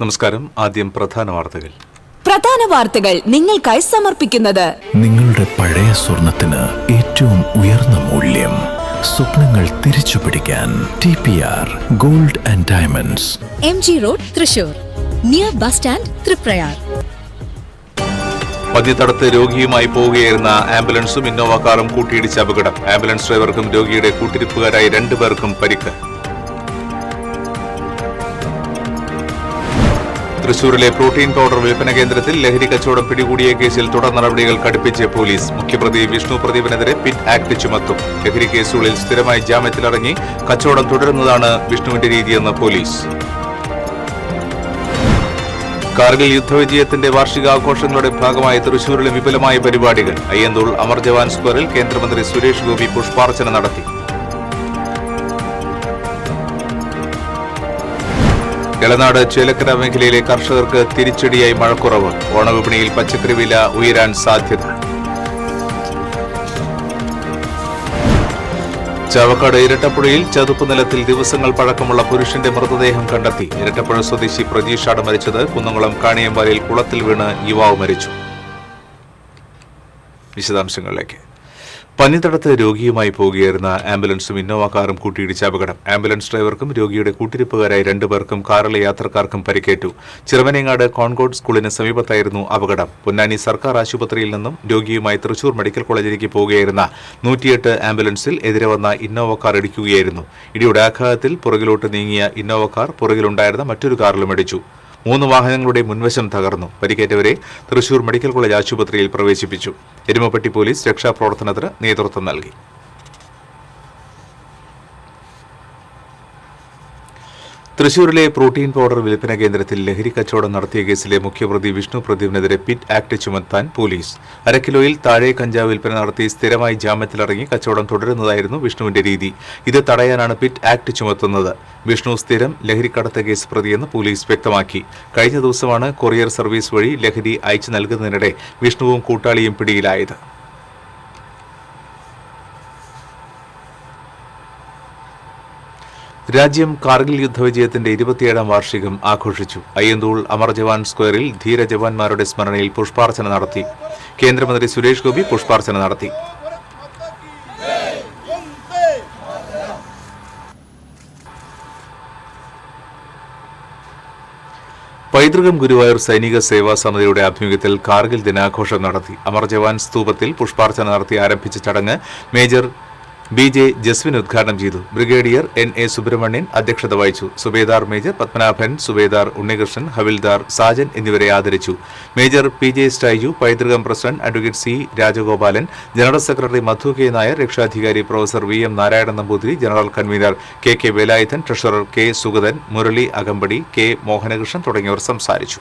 നമസ്കാരം. ആദ്യം പ്രധാന വാർത്തകൾ നിങ്ങൾക്കായി സമർപ്പിക്കുന്നത് നിങ്ങളുടെ പഴയ സ്വർണത്തിന് ഏറ്റവും ഉയർന്ന മൂല്യം. സ്വപ്നങ്ങൾ തിരിച്ചുപിടിക്കാൻ TPR gold and diamonds, MG road, Thrissur, near bus stand, Triprayar. പന്നിത്തടത്ത് രോഗിയുമായി പോവുകയായിരുന്ന ആംബുലൻസും ഇന്നോവ കാറും കൂട്ടിയിടിച്ച അപകടം. ആംബുലൻസ് ഡ്രൈവർക്കും രോഗിയുടെ കൂട്ടിരിപ്പുകാരായി 2 പേർക്കും പരിക്ക്. തൃശൂരിലെ പ്രോട്ടീൻ പൗഡർ വിൽപ്പന കേന്ദ്രത്തിൽ ലഹരി കച്ചവടം പിടികൂടിയ കേസിൽ തുടർ നടപടികൾ കടുപ്പിച്ച് പോലീസ്. മുഖ്യപ്രതി വിഷ്ണു പ്രദീപിനെതിരെ പിറ്റ് ആക്ട് ചുമത്തും. ലഹരി കേസുകളിൽ സ്ഥിരമായി ജാമ്യത്തിലിറങ്ങി കച്ചവടം തുടരുന്നതാണ് വിഷ്ണുവിന്റെ രീതിയെന്ന് പോലീസ്. കാർഗിൽ യുദ്ധവിജയത്തിന്റെ വാർഷികാഘോഷങ്ങളുടെ ഭാഗമായി തൃശൂരിലെ വിപുലമായ പരിപാടികൾ. അയ്യന്തോൾ അമർ ജവാൻ സ്ക്വയറിൽ കേന്ദ്രമന്ത്രി സുരേഷ് ഗോപി പുഷ്പാർച്ചന നടത്തി. എളനാട് ചേലക്കര മേഖലയിലെ കർഷകർക്ക് തിരിച്ചടിയായി മഴക്കുറവ്. ഓണവിപണിയിൽ പച്ചക്കറി വില ഉയരാൻ സാധ്യത. ചാവക്കാട് ഇരട്ടപ്പുഴയിൽ ചതുപ്പ് നിലത്തിൽ ദിവസങ്ങൾ പഴക്കമുള്ള പുരുഷന്റെ മൃതദേഹം കണ്ടെത്തി. ഇരട്ടപ്പുഴ സ്വദേശി പ്രജീഷാണ് മരിച്ചത്. കുന്നംകുളം കാണിയമ്പാലയിൽ കുളത്തിൽ വീണ് യുവാവ് മരിച്ചു. വിശദാംശങ്ങളിലേക്ക്. പന്നിത്തടത്ത് രോഗിയുമായി പോവുകയായിരുന്ന ആംബുലൻസും ഇന്നോവ കാറും കൂട്ടിയിടിച്ച അപകടം. ആംബുലൻസ് ഡ്രൈവർക്കും രോഗിയുടെ കൂട്ടിരിപ്പുകാരായ 2 പേർക്കും കാറിലെ യാത്രക്കാർക്കും പരിക്കേറ്റു. ചിറവനേങ്ങാട് കോൺകോഡ് സ്കൂളിന് സമീപത്തായിരുന്നു അപകടം. പൊന്നാനി സർക്കാർ ആശുപത്രിയിൽ നിന്നും രോഗിയുമായി തൃശൂർ മെഡിക്കൽ കോളേജിലേക്ക് പോവുകയായിരുന്ന 108 ആംബുലൻസിൽ എതിരെ വന്ന ഇന്നോവ കാർ ഇടിക്കുകയായിരുന്നു. ഇടിയുടെ ആഘാതത്തിൽ പുറകിലോട്ട് നീങ്ങിയ ഇന്നോവ കാർ പുറകിലുണ്ടായിരുന്ന മറ്റൊരു കാറിലും ഇടിച്ചു. 3 വാഹനങ്ങളുടെ മുൻവശം തകർന്നു. പരിക്കേറ്റവരെ തൃശൂർ മെഡിക്കൽ കോളേജ് ആശുപത്രിയിൽ പ്രവേശിപ്പിച്ചു. എരുമപ്പെട്ടി പോലീസ് രക്ഷാപ്രവർത്തനത്തിന് നേതൃത്വം നൽകി. തൃശൂരിലെ പ്രോട്ടീൻ പൗഡർ വിൽപ്പന കേന്ദ്രത്തിൽ ലഹരി കച്ചവടം നടത്തിയ കേസിലെ മുഖ്യപ്രതി വിഷ്ണു പ്രദീപിനെതിരെ പിറ്റ് ആക്ട് ചുമത്താൻ പോലീസ്. 1/2 കിലോയിൽ താഴെ കഞ്ചാവ് വിൽപ്പന നടത്തി സ്ഥിരമായി ജാമ്യത്തിലിറങ്ങി കച്ചവടം തുടരുന്നതായിരുന്നു വിഷ്ണുവിന്റെ രീതി. ഇത് തടയാനാണ് പിറ്റ് ആക്ട് ചുമത്തുന്നത്. വിഷ്ണു സ്ഥിരം ലഹരിക്കടത്ത് കേസ് പ്രതിയെന്ന് പോലീസ് വ്യക്തമാക്കി. കഴിഞ്ഞ ദിവസമാണ് കൊറിയർ സർവീസ് വഴി ലഹരി അയച്ചു നൽകുന്നതിനിടെ വിഷ്ണുവും കൂട്ടാളിയും പിടിയിലായത്. രാജ്യം കാർഗിൽ യുദ്ധവിജയത്തിന്റെ 27ാം വാർഷികം ആഘോഷിച്ചു. അയ്യന്തോൾ അമർ ജവാൻ സ്ക്വയറിൽ ധീര ജവാന്മാരുടെ സ്മരണയിൽ പുഷ്പാർച്ചന നടത്തി. കേന്ദ്രമന്ത്രി സുരേഷ് ഗോപി പുഷ്പാർച്ചന നടത്തി. പൈതൃകം ഗുരുവായൂർ സൈനിക സേവാ സമിതിയുടെ ആഭിമുഖ്യത്തിൽ കാർഗിൽ ദിനാഘോഷം നടത്തി. അമർ ജവാൻ സ്തൂപത്തിൽ പുഷ്പാർച്ചന നടത്തി ആരംഭിച്ച ചടങ്ങ് മേജർ BJ ജസ്വിൻ ഉദ്ഘാടനം ചെയ്തു. ബ്രിഗേഡിയർ NA സുബ്രഹ്മണ്യൻ അധ്യക്ഷത വഹിച്ചു. സുബേദാർ മേജർ പത്മനാഭൻ, സുബേദാർ ഉണ്ണികൃഷ്ണൻ, ഹവിൽദാർ സാജൻ എന്നിവരെ ആദരിച്ചു. Major PJ Styju, Paithrukam president advocate C Rajagopalan, general secretary Madhu K Nair, രക്ഷാധികാരി professor VM Narayanan Namboothiri, general convener KK Velayudhan, treasurer K Sugathan, Murali അകമ്പടി, K മോഹനകൃഷ്ണൻ തുടങ്ങിയവർ സംസാരിച്ചു.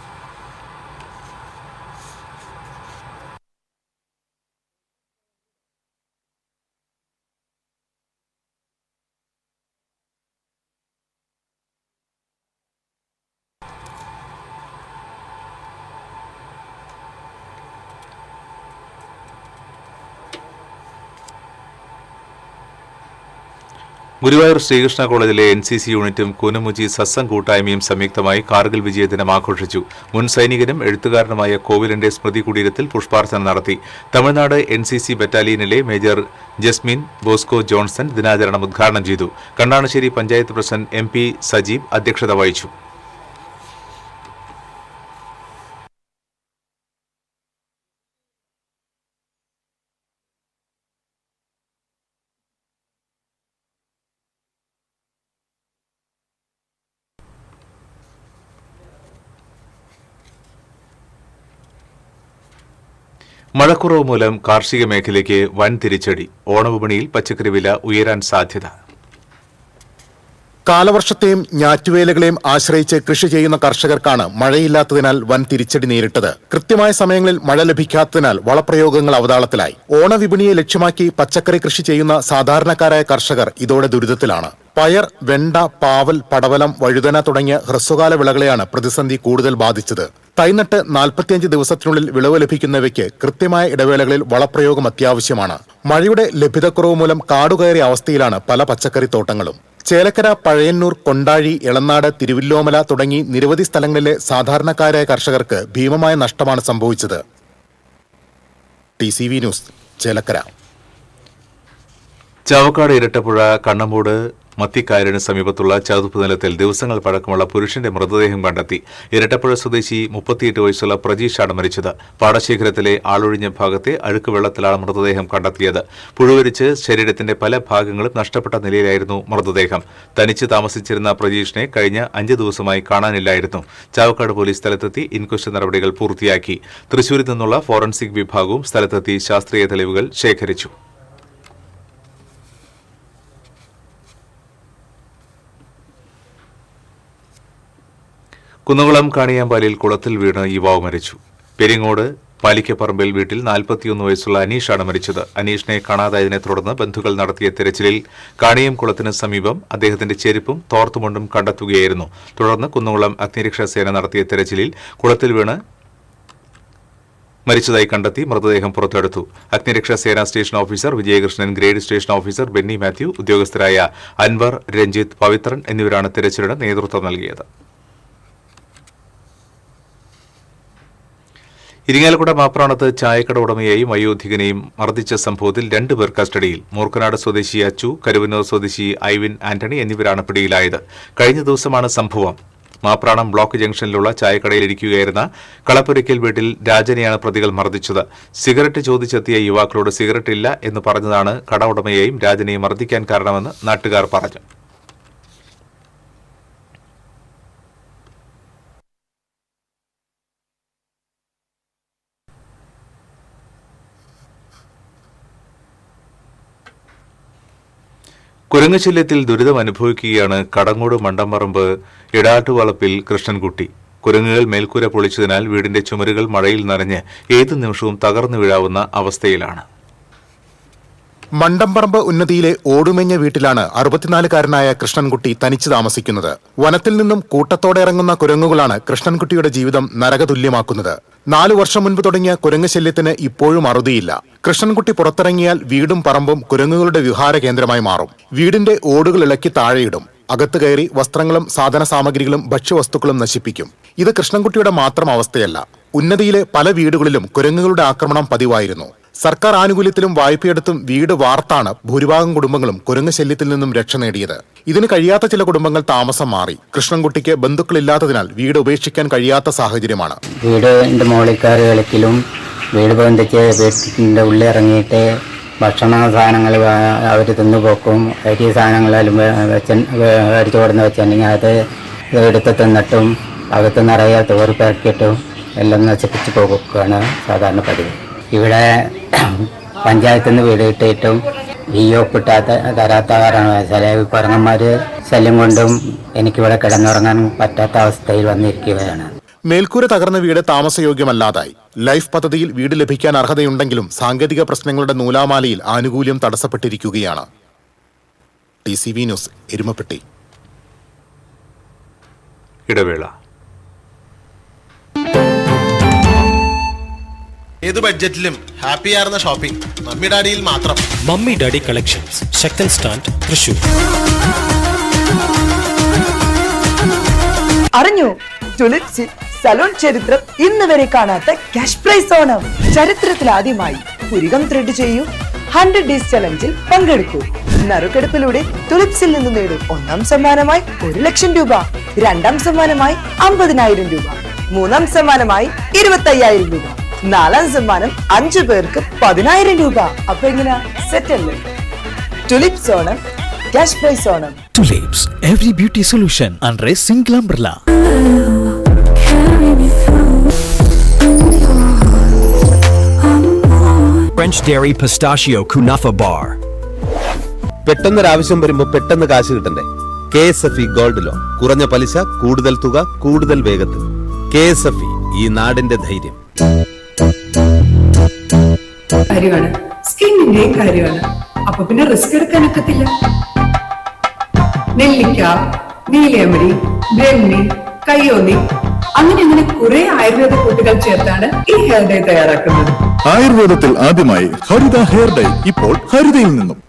ഗുരുവായൂർ ശ്രീകൃഷ്ണ കോളേജിലെ NCC യൂണിറ്റും കൂനമുച്ചി സത്സംഗ് കൂട്ടായ്മയും സംയുക്തമായി കാർഗിൽ വിജയദിനം ആഘോഷിച്ചു. മുൻ സൈനികനും എഴുത്തുകാരനുമായ കോവിലന്റെ സ്മൃതി കുടീരത്തിൽ പുഷ്പാർച്ചന നടത്തി. തമിഴ്നാട് NCC ബറ്റാലിയനിലെ മേജർ ജസ്മിൻ ബോസ്കോ ജോൺസൺ ദിനാചരണം ഉദ്ഘാടനം ചെയ്തു. കണ്ടാണശ്ശേരി പഞ്ചായത്ത് പ്രസിഡന്റ് MP സജീവ് അധ്യക്ഷത വഹിച്ചു. മഴക്കുറവ് മൂലം കാർഷിക മേഖലയ്ക്ക് വൻ തിരിച്ചടി. ഓണവിപണിയിൽ പച്ചക്കറി വില ഉയരാൻ സാധ്യത. കാലവർഷത്തെയും ഞാറ്റുവേലകളെയും ആശ്രയിച്ച് കൃഷി ചെയ്യുന്ന കർഷകർക്കാണ് മഴയില്ലാത്തതിനാൽ വൻ തിരിച്ചടി നേരിട്ടത്. കൃത്യമായ സമയങ്ങളിൽ മഴ ലഭിക്കാത്തതിനാൽ വളപ്രയോഗങ്ങൾ അവതാളത്തിലായി. ഓണവിപണിയെ ലക്ഷ്യമാക്കി പച്ചക്കറി കൃഷി ചെയ്യുന്ന സാധാരണക്കാരായ കർഷകർ ഇതോടെ ദുരിതത്തിലാണ്. പയർ, വെണ്ട, പാവൽ, പടവലം, വഴുതന തുടങ്ങിയ ഹ്രസ്വകാല വിളകളെയാണ് പ്രതിസന്ധി കൂടുതൽ ബാധിച്ചത്. തൈനട്ട് 45 ദിവസത്തിനുള്ളിൽ വിളവ് ലഭിക്കുന്നവയ്ക്ക് കൃത്യമായ ഇടവേളകളിൽ വളപ്രയോഗം അത്യാവശ്യമാണ്. മഴയുടെ ലഭ്യതക്കുറവ് മൂലം കാടുകയറിയ അവസ്ഥയിലാണ് പല പച്ചക്കറി തോട്ടങ്ങളും. ചേലക്കര, പഴയന്നൂർ, കൊണ്ടാഴി, എളനാട്, തിരുവില്ലോമല തുടങ്ങി നിരവധി സ്ഥലങ്ങളിലെ സാധാരണക്കാരായ കർഷകർക്ക് ഭീമമായ നഷ്ടമാണ് സംഭവിച്ചത്. TCV news, Chelakkara. ചാവക്കാട് ഇരട്ടപ്പുഴ കണ്ണമൂട് മത്തിക്കായലിന് സമീപത്തുള്ള ചതുപ്പ് നിലത്തിൽ ദിവസങ്ങൾ പഴക്കമുള്ള പുരുഷന്റെ മൃതദേഹം കണ്ടെത്തി. ഇരട്ടപ്പുഴ സ്വദേശി 38 വയസ്സുള്ള പ്രജീഷാണ് മരിച്ചത്. പാടശേഖരത്തിലെ ആളൊഴിഞ്ഞ ഭാഗത്തെ അഴുക്ക് വെള്ളത്തിലാണ് മൃതദേഹം കണ്ടെത്തിയത്. പുഴുവരിച്ച് ശരീരത്തിന്റെ പല ഭാഗങ്ങളും നഷ്ടപ്പെട്ട നിലയിലായിരുന്നു മൃതദേഹം. തനിച്ച് താമസിച്ചിരുന്ന പ്രജീഷിനെ കഴിഞ്ഞ 5 ദിവസമായി കാണാനില്ലായിരുന്നു. ചാവക്കാട് പോലീസ് സ്ഥലത്തെത്തി ഇൻക്വസ്റ്റ് നടപടികൾ പൂർത്തിയാക്കി. തൃശൂരിൽ നിന്നുള്ള ഫോറൻസിക് വിഭാഗവും സ്ഥലത്തെത്തി ശാസ്ത്രീയ തെളിവുകൾ ശേഖരിച്ചു. കുന്നംകുളം കാണിയാമ്പാലിൽ കുളത്തിൽ വീണ് യുവാവ് മരിച്ചു. പെരിങ്ങോട് പാലിക്കപ്പറമ്പിൽ വീട്ടിൽ 41 വയസ്സുള്ള അനീഷാണ് മരിച്ചത്. അനീഷിനെ കാണാതായതിനെ തുടർന്ന് ബന്ധുക്കൾ നടത്തിയ തെരച്ചിലിൽ കാണിയം കുളത്തിന് സമീപം അദ്ദേഹത്തിന്റെ ചെരുപ്പും തോർത്തുമുണ്ടും കണ്ടെത്തുകയായിരുന്നു. തുടർന്ന് കുന്നംകുളം അഗ്നിരക്ഷാസേന നടത്തിയ തെരച്ചിലിൽ കുളത്തിൽ വീണ് മരിച്ചതായി കണ്ടെത്തി മൃതദേഹം പുറത്തെടുത്തു. അഗ്നിരക്ഷാസേന station officer Vijayakrishnan, grade station officer Benny Mathew, ഉദ്യോഗസ്ഥരായ അൻവർ, രഞ്ജിത്ത്, പവിത്രൻ എന്നിവരാണ് തെരച്ചിലിന് നേതൃത്വം നൽകിയത്. ഇരിങ്ങാലക്കുട മാപ്രാണത്ത് ചായക്കട ഉടമയെയും വയോധികനെയും മർദ്ദിച്ച സംഭവത്തിൽ 2 പേർ കസ്റ്റഡിയിൽ. മൂർക്കനാട് സ്വദേശി അച്ചു, കരുവന്നൂർ സ്വദേശി ഐവിൻ ആന്റണി എന്നിവരാണ് പിടിയിലായത്. കഴിഞ്ഞ ദിവസമാണ് സംഭവം. മാപ്രാണം ബ്ലോക്ക് ജംഗ്ഷനിലുള്ള ചായക്കടയിലിരിക്കുകയായിരുന്ന കളപ്പുരയ്ക്കൽ വീട്ടിൽ രാജനെയാണ് പ്രതികൾ മർദ്ദിച്ചത്. സിഗരറ്റ് ചോദിച്ചെത്തിയ യുവാക്കളോട് സിഗരറ്റ് ഇല്ല എന്ന് പറഞ്ഞതാണ് കട ഉടമയെയും രാജനെയും മർദ്ദിക്കാൻ കാരണമെന്ന് നാട്ടുകാർ പറഞ്ഞു. കുരങ്ങുശല്യത്തിൽ ദുരിതമനുഭവിക്കുകയാണ് കടങ്ങോട് മണ്ടമ്പറമ്പ് ഇടാട്ടുവളപ്പിൽ കൃഷ്ണൻകുട്ടി. കുരങ്ങുകൾ മേൽക്കൂര പൊളിച്ചതിനാൽ വീടിന്റെ ചുമരുകൾ മഴയിൽ നനഞ്ഞ് ഏതു നിമിഷവും തകർന്നു വീഴാവുന്ന അവസ്ഥയിലാണ്. മണ്ടമ്പറമ്പ് ഉന്നതിയിലെ ഓടുമേഞ്ഞ വീട്ടിലാണ് 64-കാരനായ കൃഷ്ണൻകുട്ടി തനിച്ച് താമസിക്കുന്നത്. വനത്തിൽ നിന്നും കൂട്ടത്തോടെ ഇറങ്ങുന്ന കുരങ്ങുകളാണ് കൃഷ്ണൻകുട്ടിയുടെ ജീവിതം നരകതുല്യമാക്കുന്നത്. 4 വർഷം മുൻപ് തുടങ്ങിയ കുരങ്ങ് ശല്യത്തിന് ഇപ്പോഴും അറുതിയില്ല. കൃഷ്ണൻകുട്ടി പുറത്തിറങ്ങിയാൽ വീടും പറമ്പും കുരങ്ങുകളുടെ വിഹാര കേന്ദ്രമായി മാറും. വീടിന്റെ ഓടുകൾ ഇളക്കി താഴെയിടും. അകത്ത് കയറി വസ്ത്രങ്ങളും സാധന സാമഗ്രികളും ഭക്ഷ്യവസ്തുക്കളും നശിപ്പിക്കും. ഇത് കൃഷ്ണൻകുട്ടിയുടെ മാത്രം അവസ്ഥയല്ല. ഉന്നതിയിലെ പല വീടുകളിലും കുരങ്ങുകളുടെ ആക്രമണം പതിവായിരുന്നു. സർക്കാർ ആനുകൂല്യത്തിലും വായ്പയെടുത്തും വീട് വാർത്താണ് ഭൂരിഭാഗം കുടുംബങ്ങളും കുരങ്ങ് ശല്യത്തിൽ നിന്നും രക്ഷ നേടിയത്. ഇതിന് കഴിയാത്ത ചില കുടുംബങ്ങൾ താമസം മാറി. കൃഷ്ണൻകുട്ടിക്ക് ബന്ധുക്കളില്ലാത്തതിനാൽ വീട് ഉപേക്ഷിക്കാൻ കഴിയാത്ത സാഹചര്യമാണ്. വീടിന്റെ മുകളിൽ കയറി കളിക്കലും വീട് ബന്ധിച്ച് വീട്ടിന്റെ ഉള്ളിൽ ഇറങ്ങിയിട്ട് ഭക്ഷണ സാധനങ്ങൾ അവർ തിന്നുപോക്കും. അരി സാധനങ്ങളാലും അടിച്ചു കൊടുന്ന് വെച്ചിട്ടുണ്ടെങ്കിൽ അത് എടുത്ത് തിന്നിട്ടും അകത്ത് നിറയെ തോറി പേർക്കിട്ടും എല്ലാം നശിപ്പിച്ച് പോകുകയാണ് സാധാരണ പതിവ്. ഇവിടെ പഞ്ചായത്തിൽ നിന്ന് വീട് കിട്ടിയിട്ടും തരാത്ത കാരണവശാൽ കുരങ്ങന്മാർ ശല്യം കൊണ്ടും എനിക്കിവിടെ കിടന്നുറങ്ങാൻ പറ്റാത്ത അവസ്ഥയിൽ വന്നിരിക്കുകയാണ്. മേൽക്കൂര തകർന്ന വീട് താമസയോഗ്യമല്ലാതായി. ലൈഫ് പദ്ധതിയിൽ വീട് ലഭിക്കാൻ അർഹതയുണ്ടെങ്കിലും സാങ്കേതിക പ്രശ്നങ്ങളുടെ നൂലാമാലയിൽ ആനുകൂല്യം തടസ്സപ്പെട്ടിരിക്കുകയാണ്. TCV news, Erumapetty. ഇടവേള. ഏത് ബഡ്ജറ്റിലും ഹാപ്പി ആയിരുന്ന ഷോപ്പിംഗ് മമ്മി ഡാഡിയിൽ മാത്രം. മമ്മി ഡാഡി കളക്ഷൻസ്, ശക്തൻ സ്റ്റാൻഡ്, തൃശൂർ. അറിഞ്ഞു, ടുലിപ്സിൽ സലൂൺ ചരിത്രം ഇന്ന് വരെ കാണാത്ത ക്യാഷ് പ്രൈസ് ഓണം. ചരിത്രത്തിൽ ആദ്യമായി പുരികം ത്രെഡ് ചെയ്യൂ, 100 days ചലഞ്ചിൽ പങ്കെടുക്കൂ. നറുക്കെടുപ്പിലൂടെ ടുലിപ്സിൽ നിന്ന് നേടൂ 1ാം സമ്മാനമായി 1 ലക്ഷം രൂപ, 2ാം സമ്മാനമായി 50,000 രൂപ, 3ാം സമ്മാനമായി 25,000 രൂപ, 4ാം സമ്മാനം 5 പേർക്ക് 10,000 രൂപ. അപ്പൊ എങ്ങനെയാ, സെറ്റ് അല്ലേ? Tulips Onam, cash prize Onam. Tulips, every beauty solution under a single umbrella. French Dairy Pistachio Kunafa Bar. പെട്ടെന്നൊരാവശ്യം വരുമ്പോൾ പെട്ടെന്ന് കാശ് കിട്ടണ്ടേ? KSFE ഗോൾഡ് ലോൺ, കുറഞ്ഞ പലിശ, കൂടുതൽ തുക, കൂടുതൽ വേഗത്തിൽ. KSFE, ഈ നാടിന്റെ ധൈര്യം. കാര്യമാണ്, സ്കിന്നിന്റെയും കാര്യമാണ്. അപ്പൊ പിന്നെ റിസ്ക് എടുക്കാനൊക്കത്തില്ല. നെല്ലിക്ക, നീലയമരി, ബ്രഹ്മി, കയ്യോന്നി, അങ്ങനെ കുറെ ആയുർവേദ കൂട്ടുകൾ ചേർത്താണ് ഈ ഹെയർ ഡേ തയ്യാറാക്കുന്നത്. ആയുർവേദത്തിൽ ആദ്യമായി ഹരിത ഹെയർ ഡേ ഇപ്പോൾ ഹരിതയിൽ നിന്നും.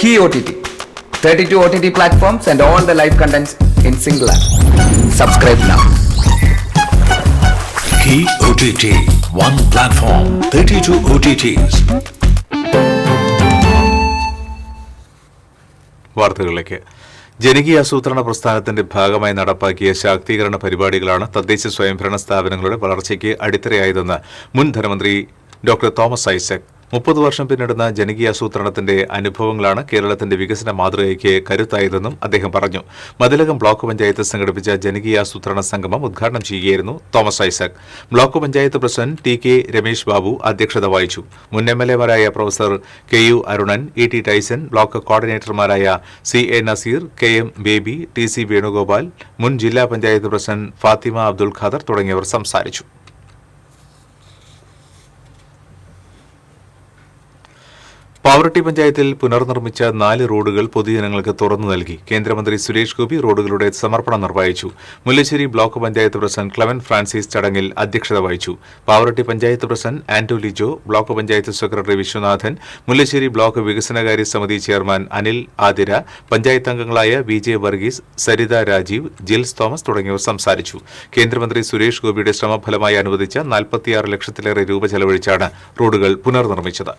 Key OTT. 32 OTT platforms and all the live contents in single app. Subscribe now. Key OTT, one platform, 32 OTTs. വാർത്തകളിലേക്ക്. ജനകീയ ആസൂത്രണ പ്രസ്ഥാനത്തിന്റെ ഭാഗമായി നടപ്പാക്കിയ ശാക്തീകരണ പരിപാടികളാണ് തദ്ദേശ സ്വയംഭരണ സ്ഥാപനങ്ങളുടെ വളർച്ചയ്ക്ക് അടിത്തറയായതെന്ന് മുൻ ധനമന്ത്രി ഡോക്ടർ തോമസ് ഐസക്. 30 വർഷം പിന്നിടുന്ന ജനകീയാസൂത്രണത്തിന്റെ അനുഭവങ്ങളാണ് കേരളത്തിന്റെ വികസന മാതൃകയ്ക്ക് കരുത്തായതെന്നും അദ്ദേഹം പറഞ്ഞു. മതിലകം ബ്ലോക്ക് പഞ്ചായത്ത് സംഘടിപ്പിച്ച ജനകീയാസൂത്രണ സംഗമം ഉദ്ഘാടനം ചെയ്യുകയായിരുന്നു Thomas Isaac. Block panchayat president T K Ramesh Babu അധ്യക്ഷത വഹിച്ചു. മുൻ എംഎൽഎമാരായ professor K U Arunan, E T Tyson, block കോർഡിനേറ്റർമാരായ C A Nazeer, K M Baby, T C Venugopal, മുൻ ജില്ലാ പഞ്ചായത്ത് പ്രസിഡന്റ് ഫാത്തിമ അബ്ദുൽ ഖാദർ തുടങ്ങിയവർ സംസാരിച്ചു. പാവറട്ടി പഞ്ചായത്തിൽ പുനർനിർമ്മിച്ച 4 റോഡുകൾ പൊതുജനങ്ങൾക്ക് തുറന്നു നൽകി. കേന്ദ്രമന്ത്രി സുരേഷ് ഗോപി റോഡുകളുടെ സമർപ്പണം നിർവഹിച്ചു. Mullassery block panchayat president Clement Francis ചടങ്ങിൽ അധ്യക്ഷത വഹിച്ചു. Pavaratty panchayat president Anto Lijo, block panchayat secretary Viswanathan, Mullassery block വികസനകാര്യ സമിതി ചെയർമാൻ അനിൽ ആതിര, പഞ്ചായത്ത് അംഗങ്ങളായ V J Varghese, Saritha Rajeev, Jils Thomas തുടങ്ങിയവർ സംസാരിച്ചു. കേന്ദ്രമന്ത്രി സുരേഷ് ഗോപിയുടെ ശ്രമഫലമായി അനുവദിച്ച 46 ലക്ഷത്തിലേറെ രൂപ ചെലവഴിച്ചാണ് റോഡുകൾ പുനർനിർമ്മിച്ചത്.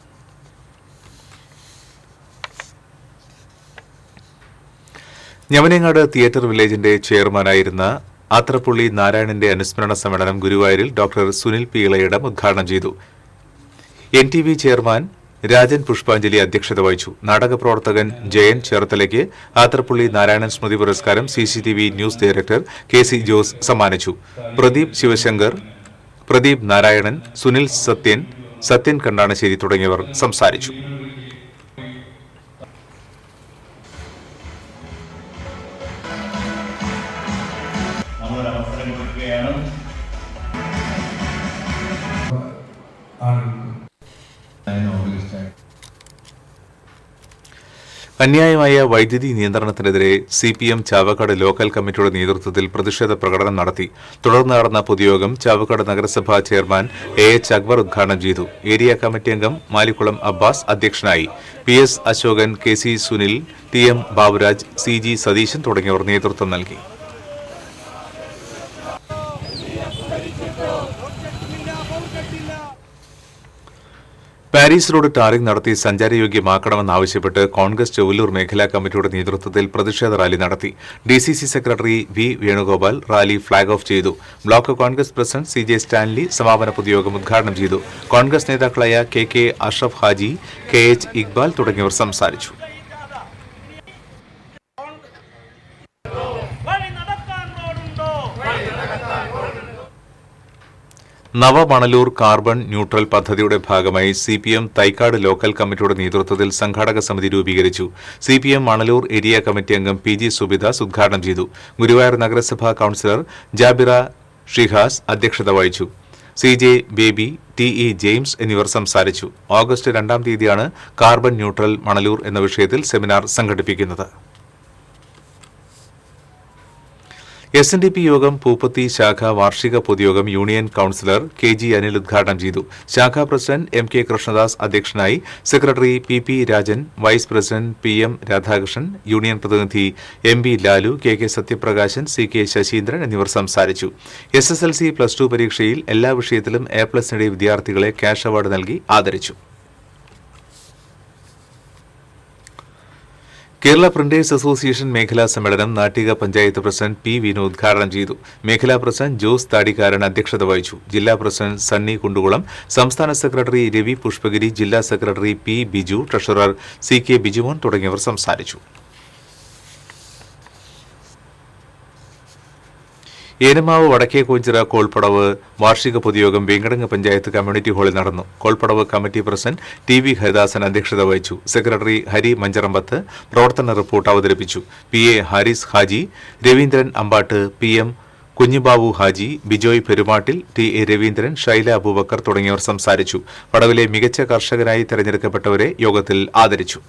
ഞവനേങ്ങാട് തിയേറ്റർ വില്ലേജിന്റെ ചെയർമാനായിരുന്ന ആത്രപ്പുള്ളി നാരായണന്റെ അനുസ്മരണ സമ്മേളനം ഗുരുവായൂരിൽ ഡോക്ടർ സുനിൽ പി ഇളയിടം ഉദ്ഘാടനം ചെയ്തു. NTV ചെയർമാൻ രാജൻ പുഷ്പാഞ്ജലി അധ്യക്ഷത വഹിച്ചു. നാടകപ്രവർത്തകൻ ജയൻ ചേർത്തലയ്ക്ക് ആത്രപ്പുള്ളി നാരായണൻ സ്മൃതി പുരസ്കാരം CCTV news director KC Jose സമ്മാനിച്ചു. പ്രദീപ് ശിവശങ്കർ, പ്രദീപ് നാരായണൻ, സുനിൽ സത്യൻ, സത്യൻ കണ്ടാണശ്ശേരി തുടങ്ങിയവർ സംസാരിച്ചു. അന്യായമായ വൈദ്യുതി നിയന്ത്രണത്തിനെതിരെ CPM ചാവക്കാട് ലോക്കൽ കമ്മിറ്റിയുടെ നേതൃത്വത്തിൽ പ്രതിഷേധ പ്രകടനം നടത്തി. തുടർന്ന് നടന്ന പൊതുയോഗം ചാവക്കാട് നഗരസഭാ ചെയർമാൻ AH അക്ബർ ഉദ്ഘാടനം ചെയ്തു. ഏരിയ കമ്മിറ്റി അംഗം മാലിക്കുളം അബ്ബാസ് അധ്യക്ഷനായി. PS Ashokan, KC Sunil, TM Baburaj, CG Satheesan തുടങ്ങിയവർ നേതൃത്വം നൽകി. പാരീസ് റോഡ് ടാറിംഗ് നടത്തി സഞ്ചാരയോഗ്യമാക്കണമെന്നാവശ്യപ്പെട്ട് കോൺഗ്രസ് ചെവല്ലൂർ മേഖലാ കമ്മിറ്റിയുടെ നേതൃത്വത്തിൽ പ്രതിഷേധ റാലി നടത്തി. DCC secretary V Venugopal rally flag off ചെയ്തു. Block Congress president CJ Stanley സമാപന പൊതുയോഗം ഉദ്ഘാടനം ചെയ്തു. കോൺഗ്രസ് നേതാക്കളായ KK അഷ്റഫ് ഹാജി, KH ഇക്ബാൽ തുടങ്ങിയവർ സംസാരിച്ചു. നവമണലൂർ കാർബൺ ന്യൂട്രൽ പദ്ധതിയുടെ ഭാഗമായി CPM തൈക്കാട് ലോക്കൽ കമ്മിറ്റിയുടെ നേതൃത്വത്തിൽ സംഘാടക സമിതി രൂപീകരിച്ചു. CPM മണലൂർ ഏരിയ കമ്മിറ്റി അംഗം PG സുബിദാസ് ഉദ്ഘാടനം ചെയ്തു. ഗുരുവായൂർ നഗരസഭാ കൌൺസിലർ ജാബിറ ഷിഹാസ് അധ്യക്ഷത വഹിച്ചു. CJ ബേബി, TE ജെയിംസ് എന്നിവർ സംസാരിച്ചു. ഓഗസ്റ്റ് 2-ാം തീയതിയാണ് കാർബൺ ന്യൂട്രൽ മണലൂർ എന്ന വിഷയത്തിൽ സെമിനാർ സംഘടിപ്പിക്കുന്നത്. SNDP യോഗം പൂപ്പത്തി ശാഖ വാർഷിക പൊതുയോഗം യൂണിയൻ കൌൺസിലർ KG അനിൽ ഉദ്ഘാടനം ചെയ്തു. ശാഖാ പ്രസിഡന്റ് MK കൃഷ്ണദാസ് അധ്യക്ഷനായി. Secretary PP Rajan, vice president PM Radhakrishnan, union പ്രതിനിധി MB Lalu, KK Sathyaprakashan, CK Saseendran എന്നിവർ സംസാരിച്ചു. SSLC +2 പരീക്ഷയിൽ എല്ലാ വിഷയത്തിലും A+ നേടിയ വിദ്യാർത്ഥികളെ ക്യാഷ് അവാർഡ് നൽകി ആദരിച്ചു. കേരള പ്രിന്റേഴ്സ് അസോസിയേഷൻ മേഖലാ സമ്മേളനം നാട്ടിക പഞ്ചായത്ത് പ്രസിഡന്റ് P വിനു ഉദ്ഘാടനം ചെയ്തു. മേഖലാ പ്രസിഡന്റ് ജോസ് താടിക്കാരൻ അധ്യക്ഷത വഹിച്ചു. ജില്ലാ പ്രസിഡന്റ് സണ്ണി കുണ്ടുകുളം, സംസ്ഥാന സെക്രട്ടറി രവി പുഷ്പഗിരി, ജില്ലാ secretary P Biju, treasurer CK Bijumon തുടങ്ങിയവർ സംസാരിച്ചു. ഏനമാവ് വടക്കേ കോഞ്ചിറ കോൾപ്പടവ് വാർഷിക പൊതുയോഗം വേങ്കടങ്ങ് പഞ്ചായത്ത് കമ്മ്യൂണിറ്റി ഹാളിൽ നടന്നു. കോൾപ്പടവ് കമ്മിറ്റി പ്രസിഡന്റ് TV ഹരിദാസൻ അധ്യക്ഷത വഹിച്ചു. സെക്രട്ടറി ഹരി മഞ്ചറമ്പത്ത് പ്രവർത്തന റിപ്പോർട്ട് അവതരിപ്പിച്ചു. PA Haris Haji, Raveendran Ambat, PM കുഞ്ഞുബാബു Haji, Bijoy Perumattil, TA Raveendran, Shaila Abubakar തുടങ്ങിയവർ സംസാരിച്ചു. പടവിലെ മികച്ച കർഷകനായി തെരഞ്ഞെടുക്കപ്പെട്ടവരെ യോഗത്തിൽ ആദരിച്ചു.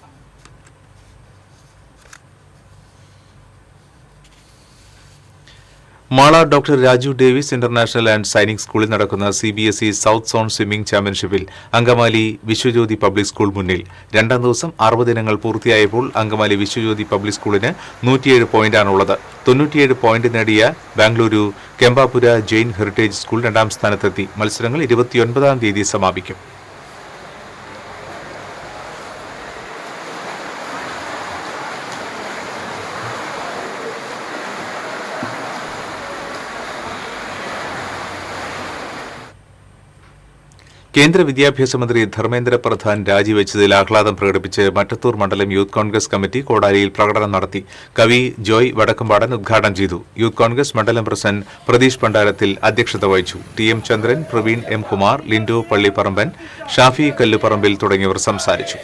Mala doctor Raju Davis international and Sainik സ്കൂളിൽ നടക്കുന്ന CBSE സൗത്ത് സോൺ സ്വിമ്മിംഗ് ചാമ്പ്യൻഷിപ്പിൽ അങ്കമാലി വിശ്വജ്യോതി പബ്ലിക് സ്കൂൾ മുന്നിൽ. രണ്ടാം ദിവസം 60 ഇനങ്ങൾ പൂർത്തിയായപ്പോൾ അങ്കമാലി വിശ്വജ്യോതി പബ്ലിക് സ്കൂളിന് 107 പോയിന്റാണുള്ളത്. 97 പോയിന്റ് നേടിയ ബാംഗ്ലൂരു കെമ്പാപുര ജെയിൻ ഹെറിറ്റേജ് സ്കൂൾ രണ്ടാം സ്ഥാനത്തെത്തി. മത്സരങ്ങൾ 29-ാം തീയതി സമാപിക്കും. കേന്ദ്ര വിദ്യാഭ്യാസ മന്ത്രി ധർമ്മേന്ദ്ര പ്രധാൻ രാജിവെച്ചതിൽ ആഹ്ലാദം പ്രകടിപ്പിച്ച് മറ്റത്തൂർ മണ്ഡലം യൂത്ത് കോൺഗ്രസ് കമ്മിറ്റി കോടാലിയിൽ പ്രകടനം നടത്തി. കവി ജോയ് വടക്കമ്പാടൻ ഉദ്ഘാടനം ചെയ്തു. യൂത്ത് കോൺഗ്രസ് മണ്ഡലം പ്രസിഡന്റ് പ്രതീഷ് പണ്ടാരത്തിൽ അധ്യക്ഷത വഹിച്ചു. TM ചന്ദ്രൻ, പ്രവീൺ M കുമാർ, ലിൻഡോ പള്ളിപ്പറമ്പൻ, ഷാഫി കല്ലുപറമ്പിൽ തുടങ്ങിയവർ സംസാരിച്ചു.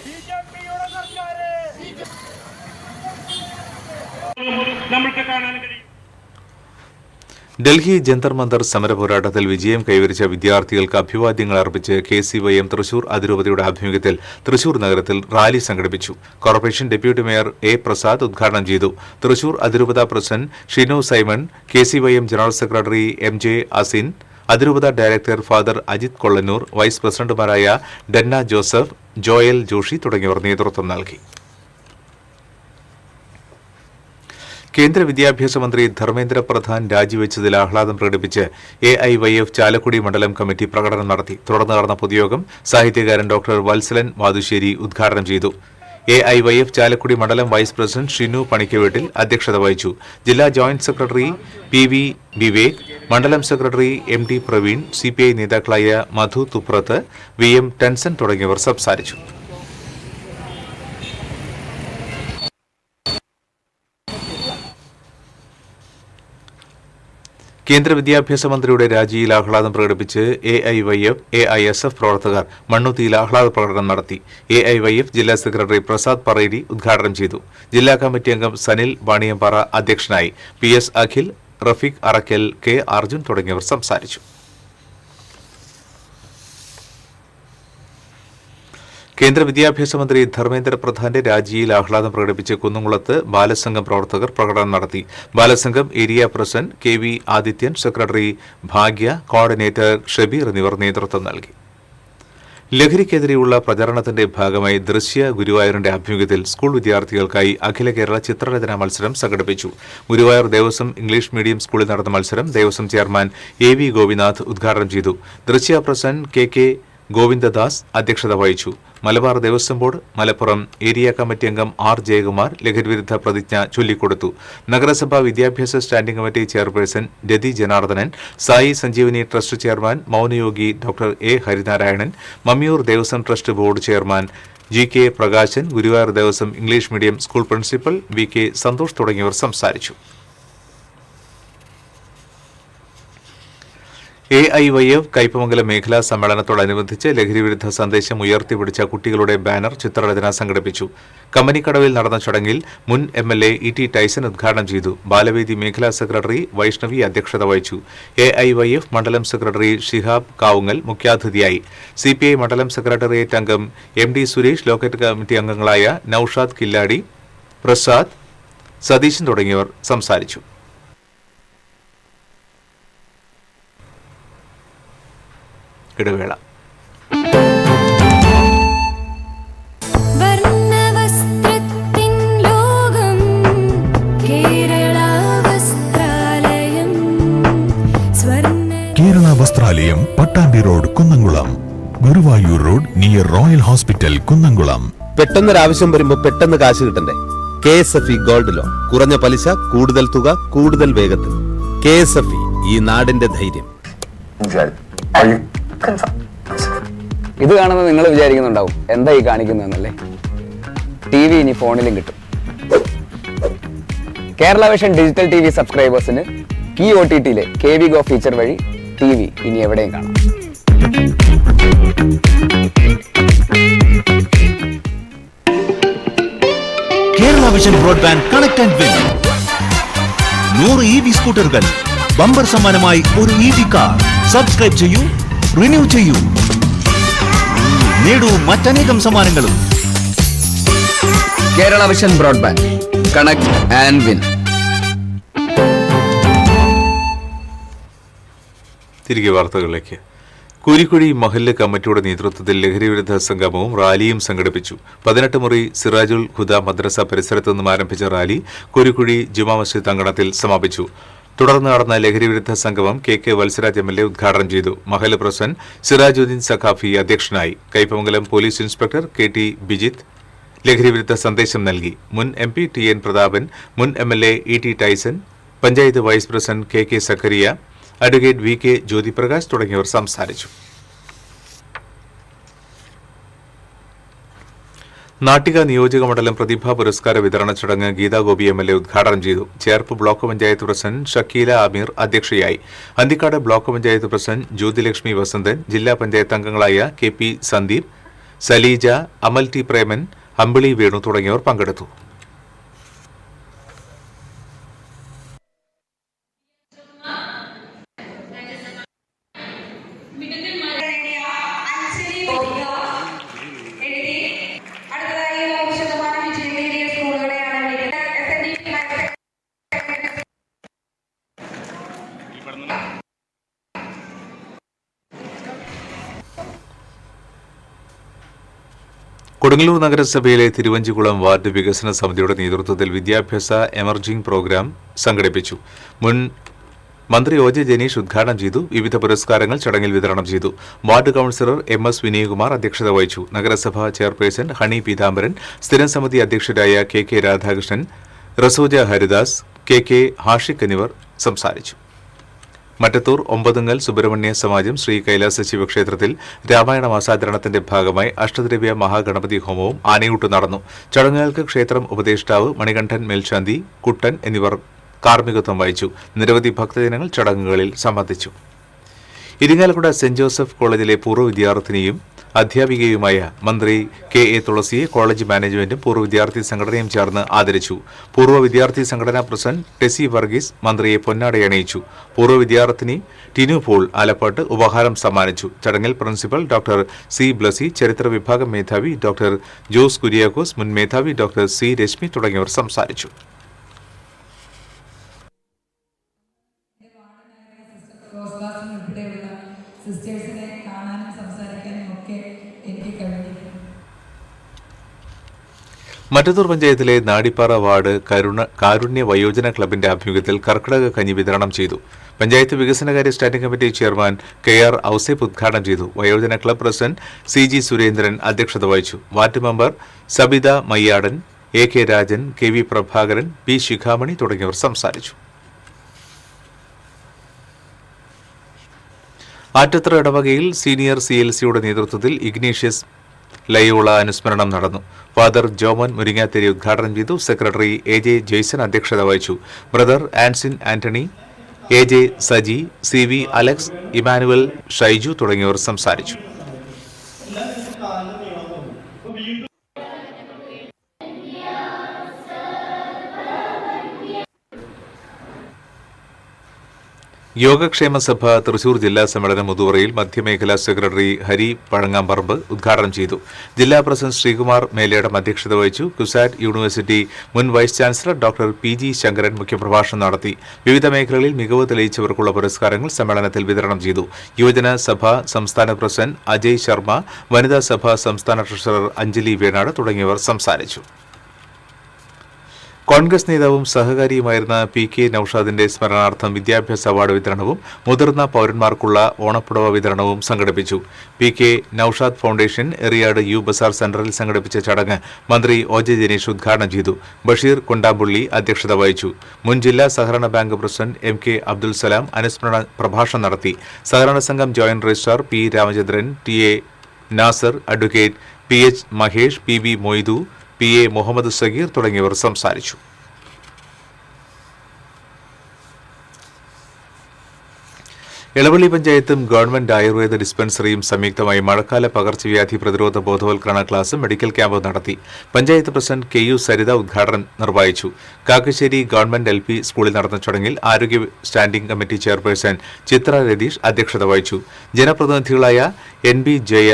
ഡൽഹി ജന്തർ മന്ദർ സമരപോരാട്ടത്തിൽ വിജയം കൈവരിച്ച വിദ്യാർത്ഥികൾക്ക് അഭിവാദ്യങ്ങൾ അർപ്പിച്ച് KCYM തൃശൂർ അതിരൂപതയുടെ ആഭിമുഖ്യത്തിൽ തൃശൂർ നഗരത്തിൽ റാലി സംഘടിപ്പിച്ചു. Corporation deputy mayor A. Prasad ഉദ്ഘാടനം ചെയ്തു. തൃശൂർ അതിരൂപത president Shinu Simon, KCYM general secretary MJ Asin, അതിരൂപത director father Ajith Kollannur, vice പ്രസിഡന്റുമാരായ ഡന്ന ജോസഫ്, ജോയൽ ജോഷി തുടങ്ങിയവർ നേതൃത്വം നൽകി. കേന്ദ്ര വിദ്യാഭ്യാസ മന്ത്രി ധർമ്മേന്ദ്ര പ്രധാൻ രാജിവെച്ചതിൽ ആഹ്ലാദം പ്രകടിപ്പിച്ച് AIYF ചാലക്കുടി മണ്ഡലം കമ്മിറ്റി പ്രകടനം നടത്തി. തുടർന്ന് നടന്ന പൊതുയോഗം സാഹിത്യകാരൻ ഡോക്ടർ വത്സലൻ വാതുശ്ശേരി ഉദ്ഘാടനം ചെയ്തു. AIYF ചാലക്കുടി മണ്ഡലം വൈസ് പ്രസിഡന്റ് ഷിനു പണിക്കവീട്ടിൽ അധ്യക്ഷത വഹിച്ചു. ജില്ലാ ജോയിന്റ് സെക്രട്ടറി PV വിവേക്, മണ്ഡലം സെക്രട്ടറി MD പ്രവീൺ, CPI നേതാക്കളായ മധു തുപ്രത്ത്, VM ടൻസൻ തുടങ്ങിയവർ സംസാരിച്ചു. കേന്ദ്ര വിദ്യാഭ്യാസ മന്ത്രിയുടെ രാജിയിൽ ആഹ്ലാദം പ്രകടിപ്പിച്ച് AIYF AISF പ്രവർത്തകർ മണ്ണുത്തിയിൽ ആഹ്ലാദ പ്രകടനം നടത്തി. AIYF ജില്ലാ സെക്രട്ടറി പ്രസാദ് പറേരി ഉദ്ഘാടനം ചെയ്തു. ജില്ലാ കമ്മിറ്റി അംഗം സനിൽ വാണിയമ്പാറ അധ്യക്ഷനായി. PS Akhil, Rafeeq Arakkal, K. അർജുൻ തുടങ്ങിയവർ സംസാരിച്ചു. കേന്ദ്ര വിദ്യാഭ്യാസ മന്ത്രി ധർമ്മേന്ദ്ര പ്രധാന്റെ രാജിയിൽ ആഹ്ലാദം പ്രകടിപ്പിച്ച് കുന്നംകുളത്ത് ബാലസംഘം പ്രവർത്തകർ പ്രകടനം നടത്തി. Balasangham area president KV Adithyan, secretary ഭാഗ്യ, കോർഡിനേറ്റർ ഷബീർ എന്നിവർ നേതൃത്വം നൽകി. ലഹരിക്കെതിരെയുള്ള പ്രചാരണത്തിന്റെ ഭാഗമായി ദൃശ്യ ഗുരുവായൂരിന്റെ ആഭിമുഖ്യത്തിൽ സ്കൂൾ വിദ്യാർത്ഥികൾക്കായി അഖില കേരള ചിത്രരചനാ മത്സരം സംഘടിപ്പിച്ചു. ഗുരുവായൂർ ദേവസ്വം ഇംഗ്ലീഷ് മീഡിയം സ്കൂളിൽ നടന്ന മത്സരം ദേവസ്വം ചെയർമാൻ AV ഗോപിനാഥ് ഉദ്ഘാടനം ചെയ്തു. ദൃശ്യ പ്രസിഡന്റ് KK ഗോവിന്ദദാസ് അധ്യക്ഷത വഹിച്ചു. Malabar Devaswom board Malappuram area committee അംഗം R. ജയകുമാർ ലഹരിവിരുദ്ധ പ്രതിജ്ഞ ചൊല്ലിക്കൊടുത്തു. നഗരസഭാ വിദ്യാഭ്യാസ standing committee chairperson Rathi Janardhanan, Sai Sanjeevani trust chairman Mounayogi doctor A. Harinarayanan, Mammiyur Devaswom trust board chairman GK Prakashan, Guruvayur Devaswom English medium school principal VK Santhosh തുടങ്ങിയവർ സംസാരിച്ചു. AIYF കയ്പമംഗലം മേഖലാ സമ്മേളനത്തോടനുബന്ധിച്ച് ലഹരിവിരുദ്ധ സന്ദേശം ഉയർത്തിപ്പിടിച്ച കുട്ടികളുടെ ബാനർ ചിത്രരചന സംഘടിപ്പിച്ചു. കമ്പനിക്കടവിൽ നടന്ന ചടങ്ങിൽ മുൻ MLA ET ടൈസൺ ഉദ്ഘാടനം ചെയ്തു. ബാലവേദി മേഖലാ സെക്രട്ടറി വൈഷ്ണവി അധ്യക്ഷത വഹിച്ചു. AIYF മണ്ഡലം സെക്രട്ടറി ഷിഹാബ് കാവുങ്ങൽ മുഖ്യാതിഥിയായി. CPI മണ്ഡലം സെക്രട്ടേറിയറ്റ് അംഗം MD സുരേഷ്, ലോക്കറ്റ് കമ്മിറ്റി അംഗങ്ങളായ നൌഷാദ് കില്ലാടി, പ്രസാദ്, സതീശൻ തുടങ്ങിയവർ സംസാരിച്ചു. ഇടവേള. കേരള വസ്ത്രാലയം, Pattambi road, Kunnamkulam. Guruvayur road near royal hospital, Kunnamkulam. പെട്ടെന്നൊരാവശ്യം വരുമ്പോ പെട്ടെന്ന് കാശ് കിട്ടണ്ടേ? KSFE gold loan. കുറഞ്ഞ പലിശ, കൂടുതൽ തുക, കൂടുതൽ വേഗത്തിൽ. KSFE, ഈ നാടിന്റെ ധൈര്യം. ഇത് കാണുന്നത് നിങ്ങൾ വിചാരിക്കുന്നുണ്ടാവും എന്താ ഈ കാണിക്കുന്നതെന്നല്ലേ. TV ഇനി ഫോണിലും കിട്ടും. കേരള വിഷൻ ഡിജിറ്റൽ TV സബ്സ്ക്രൈബേഴ്സിന് കീ OTTയിലെ KV Go ഫീച്ചർ വഴി TV ഇനി എവിടെയും കാണാം. Kerala vision broadband connect and win. 100 EV സ്കൂട്ടറുകൾ, ബമ്പർ സമ്മാനമായി ഒരു EV കാർ. സബ്സ്ക്രൈബ് ചെയ്യൂ, റിന്യൂ ചെയ്യൂ, നേടൂ മറ്റനേകം സമ്മാനങ്ങളും. Kerala vision broadband connect and win. തിരികെ വാർത്തകളിലേക്ക്. കൂരിക്കുഴി മഹല്ല് കമ്മിറ്റിയുടെ നേതൃത്വത്തിൽ ലഹരിവിരുദ്ധ സംഗമവും റാലിയും സംഘടിപ്പിച്ചു. 18 മുറി സിറാജുൽ ഹുദ മദ്രസ പരിസരത്തു നിന്നും ആരംഭിച്ച റാലി കൂരിക്കുഴി ജുമാ മസ്ജിദ് അങ്കണത്തിൽ സമാപിച്ചു. തുടർന്ന് നടന്ന ലഹരിവിരുദ്ധ സംഗമം കെ വത്സരാജ് MLA ഉദ്ഘാടനം ചെയ്തു. മഹല്ല് പ്രസിഡന്റ് സിറാജുദ്ദീൻ സഖാഫി അധ്യക്ഷനായി. Kaipamangalam police inspector KT Bijith ലഹരിവിരുദ്ധ സന്ദേശം നൽകി. മുൻ MP TN പ്രതാപൻ, മുൻ MLA ET Tyson, panchayat vice president KK Zakariya, advocate VK Jyothiprakash തുടങ്ങിയവർ സംസാരിച്ചു. നാട്ടിക നിയോജക മണ്ഡലം പ്രതിഭാ പുരസ്കാര വിതരണ ചടങ്ങ് ഗീതാഗോപി MLA ഉദ്ഘാടനം ചെയ്തു. ചേർപ്പ് ബ്ലോക്ക് പഞ്ചായത്ത് പ്രസിഡന്റ് ഷക്കീല അമീർ അധ്യക്ഷയായി. അന്തിക്കാട് ബ്ലോക്ക് പഞ്ചായത്ത് പ്രസിഡന്റ് ജ്യോതിലക്ഷ്മി വസന്തൻ, ജില്ലാ പഞ്ചായത്ത് അംഗങ്ങളായ KP സന്ദീപ്, സലീജ, അമൽ T പ്രേമൻ, അമ്പിളി വേണു തുടങ്ങിയവർ പങ്കെടുത്തു. കൊടുങ്ങല്ലൂർ നഗരസഭയിലെ തിരുവഞ്ചിക്കുളം വാർഡ് വികസന സമിതിയുടെ നേതൃത്വത്തിൽ വിദ്യാഭ്യാസ എമർജിംഗ് പ്രോഗ്രാം സംഘടിപ്പിച്ചു. മുൻ മന്ത്രി OJ ജനീഷ് ഉദ്ഘാടനം ചെയ്തു. വിവിധ പുരസ്കാരങ്ങൾ ചടങ്ങിൽ വിതരണം ചെയ്തു. വാർഡ് കൌൺസിലർ MS വിനയകുമാർ അധ്യക്ഷത വഹിച്ചു. നഗരസഭാ ചെയർപേഴ്സൺ ഹണി പീതാംബരൻ, സ്ഥിരം സമിതി അധ്യക്ഷരായ KK രാധാകൃഷ്ണൻ, റസൂജ ഹരിദാസ്, KK ഹാഷിഖ് എന്നിവർ സംസാരിച്ചു. മറ്റത്തൂർ ഒമ്പതുങ്ങൽ സുബ്രഹ്മണ്യ സമാജം ശ്രീ കൈലാസ ശിവക്ഷേത്രത്തിൽ രാമായണ മാസാചരണത്തിന്റെ ഭാഗമായി അഷ്ടദ്രവ്യ മഹാഗണപതി ഹോമവും ആനയൂട്ട് നടന്നു. ചടങ്ങുകൾക്ക് ക്ഷേത്രം ഉപദേഷ്ടാവ് മണികണ്ഠൻ മേൽശാന്തി, കുട്ടൻ എന്നിവർ കാർമ്മികത്വം വഹിച്ചു. നിരവധി ഭക്തജനങ്ങൾ ചടങ്ങുകളിൽ സംബന്ധിച്ചു. ഇരിങ്ങാലക്കുട സെന്റ് ജോസഫ് കോളേജിലെ പൂർവ്വ വിദ്യാർത്ഥിനിയും അധ്യാപികയുമായ മന്ത്രി KA തുളസിയെ കോളേജ് മാനേജ്മെന്റും പൂർവ്വ വിദ്യാർത്ഥി സംഘടനയും ചേർന്ന് ആദരിച്ചു. പൂർവ്വ വിദ്യാർത്ഥി സംഘടനാ പ്രസിഡന്റ് ടെസി വർഗീസ് മന്ത്രിയെ പൊന്നാടയണിയിച്ചു. പൂർവ്വ വിദ്യാർത്ഥിനി ടിനു പോൾ ആലപ്പാട്ട് ഉപഹാരം സമ്മാനിച്ചു. ചടങ്ങിൽ പ്രിൻസിപ്പൽ ഡോക്ടർ C ബ്ലസി, ചരിത്ര വിഭാഗം മേധാവി ഡോക്ടർ ജോസ് കുര്യാക്കോസ്, മുൻ മേധാവി ഡോക്ടർ C രശ്മി തുടങ്ങിയവർ സംസാരിച്ചു. സിസ്റ്റേഴ്സിനെ കാണാനും സംസാരിക്കാനും ഒക്കെ എനിക്ക് കഴിഞ്ഞു. മറ്റത്തൂർ പഞ്ചായത്തിലെ നാടിപ്പാറ വാർഡ് കാരുണ്യ വയോജന ക്ലബിന്റെ ആഭിമുഖ്യത്തിൽ കർക്കിടക കഞ്ഞി വിതരണം ചെയ്തു. പഞ്ചായത്ത് വികസനകാര്യ standing committee chairman KR Ouseph ഉദ്ഘാടനം ചെയ്തു. വയോജന ക്ലബ് പ്രസിഡന്റ് CG സുരേന്ദ്രൻ അധ്യക്ഷത വഹിച്ചു. Ward member Sabitha Mayyadan, AK Rajan, KV Prabhakaran, P Shikhamani തുടങ്ങിയവർ സംസാരിച്ചു. ആറ്റത്ര ഇടവകയിൽ സീനിയർ CLCയുടെ നേതൃത്വത്തിൽ ഇഗ്നീഷ്യസ് ലയോള അനുസ്മരണം നടന്നു. ഫാദർ ജോമൻ മുരിങ്ങാത്തേരി ഉദ്ഘാടനം ചെയ്തു. സെക്രട്ടറി AJ ജെയ്സൺ അധ്യക്ഷത വഹിച്ചു. Brother Ansin Antony, AJ Saji, CV Alex, Emmanuel, Shaiju തുടങ്ങിയവർ സംസാരിച്ചു. യോഗക്ഷേമ സഭ തൃശൂർ ജില്ലാ സമ്മേളനം മുതുവറയിൽ മധ്യമേഖലാ സെക്രട്ടറി ഹരി പഴങ്ങാമ്പറമ്പ് ഉദ്ഘാടനം ചെയ്തു. ജില്ലാ പ്രസിഡന്റ് ശ്രീകുമാർ മേലേടം അധ്യക്ഷത വഹിച്ചു. കുസാറ്റ് യൂണിവേഴ്സിറ്റി മുൻ vice chancellor doctor PG Sankaran മുഖ്യപ്രഭാഷണം നടത്തി. വിവിധ മേഖലകളിൽ മികവ് തെളിയിച്ചവർക്കുള്ള പുരസ്കാരങ്ങൾ സമ്മേളനത്തിൽ വിതരണം ചെയ്തു. യുവജന സഭ സംസ്ഥാന പ്രസിഡന്റ് അജയ് ശർമ്മ, വനിതാ സഭ സംസ്ഥാന ട്രഷറർ അഞ്ജലി വേണാട് തുടങ്ങിയവർ സംസാരിച്ചു. കോൺഗ്രസ് നേതാവും സഹകാരിയുമായിരുന്ന PK നൌഷാദിന്റെ സ്മരണാർത്ഥം വിദ്യാഭ്യാസ അവാർഡ് വിതരണവും മുതിർന്ന പൌരന്മാർക്കുള്ള ഓണപ്പുടവ വിതരണവും സംഘടിപ്പിച്ചു. PK Noushad foundation Eriyad U Bazar സെന്ററിൽ സംഘടിപ്പിച്ച ചടങ്ങ് മന്ത്രി OJ ജനീഷ് ഉദ്ഘാടനം ചെയ്തു. ബഷീർ കൊണ്ടാമ്പുള്ളി അധ്യക്ഷത വഹിച്ചു. മുൻ ജില്ലാ സഹകരണ bank president MK Abdul Salam അനുസ്മരണ പ്രഭാഷണം നടത്തി. സഹകരണ സംഘം joint registrar P Ramachandran, TA Nasar, advocate PH Mahesh, PB Moidu, PA Muhammad Sageer തുടങ്ങിയവർ സംസാരിച്ചു. എളവള്ളി പഞ്ചായത്തും ഗവൺമെന്റ് ആയുർവേദ ഡിസ്പെൻസറിയും സംയുക്തമായി മഴക്കാല പകർച്ചവ്യാധി പ്രതിരോധ ബോധവൽക്കരണ ക്ലാസും മെഡിക്കൽ ക്യാമ്പും നടത്തി. പഞ്ചായത്ത് പ്രസിഡന്റ് KU സരിത ഉദ്ഘാടനം നിർവഹിച്ചു. കാക്കശ്ശേരി ഗവൺമെന്റ് LP സ്കൂളിൽ നടന്ന ചടങ്ങിൽ ആരോഗ്യ standing committee chairperson Chitra Ratheesh അധ്യക്ഷത വഹിച്ചു. ജനപ്രതിനിധികളായ NB Jaya,